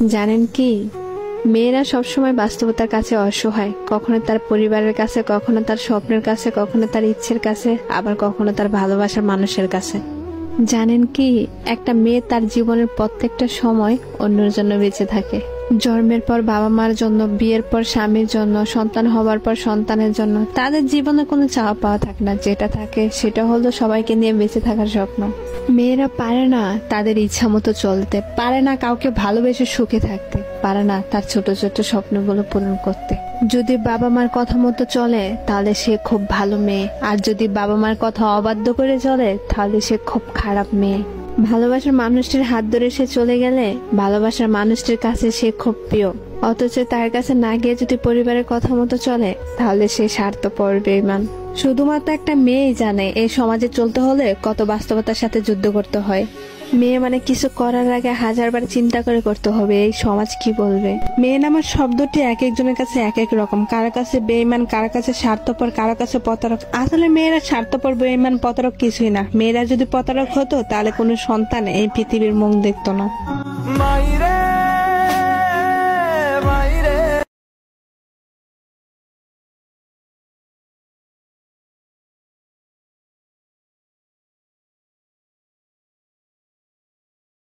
জানেন কি, মেয়েরা সবসময় বাস্তবতার কাছে অসহায়, কখনো তার পরিবারের কাছে, কখনো তার স্বপ্নের কাছে, কখনো তার ইচ্ছের কাছে, আবার কখনো তার ভালোবাসার মানুষের কাছে। জানেন কি, একটা মেয়ে তার জীবনের প্রত্যেকটা সময় অন্যের জন্য বেঁচে থাকে। জন্মের পর বাবা মার জন্য, বিয়ের পর স্বামীর জন্য, সন্তান হবার পর সন্তানের জন্য। তাদের জীবনে কোনো চাওয়া পাওয়া থাকে না, যেটা থাকে সেটা হলো সবাইকে নিয়ে বেঁচে থাকার স্বপ্ন। মেয়েরা পারে না তাদের ইচ্ছা মতো চলতে, পারে না কাউকে ভালোবেসে সুখে থাকতে, পারে না তার ছোট ছোট স্বপ্নগুলো পূরণ করতে। যদি বাবা মার কথা মতো চলে তাহলে সে খুব ভালো মেয়ে, আর যদি বাবা মার কথা অবাধ্য করে চলে তাহলে সে খুব খারাপ মেয়ে। ভালোবাসার মানুষটির হাত ধরে সে চলে গেলে ভালোবাসার মানুষটির কাছে সে খুব প্রিয়, অথচ তার কাছে না গিয়ে যদি পরিবারের কথা মতো চলে তাহলে সে স্বার্থপর, বেঈমান। শুধুমাত্র একটা মেয়েই জানে এই সমাজে চলতে হলে কত বাস্তবতার সাথে যুদ্ধ করতে হয়। মেয়ে মানে কিছু করার আগে হাজারবার চিন্তা করে করতে হবে এই সমাজ কি বলবে। মেয়ে নামের শব্দটি এক একজনের কাছে এক এক রকম, কারো কাছে বেঈমান, কারো কাছে স্বার্থপর, কারো কাছে প্রতারক। আসলে মেয়েরা স্বার্থপর, বেঈমান, প্রতারক কিছুই না। মেয়েরা যদি প্রতারক হতো তাহলে কোনো সন্তান এই পৃথিবীর মুখ দেখতো না।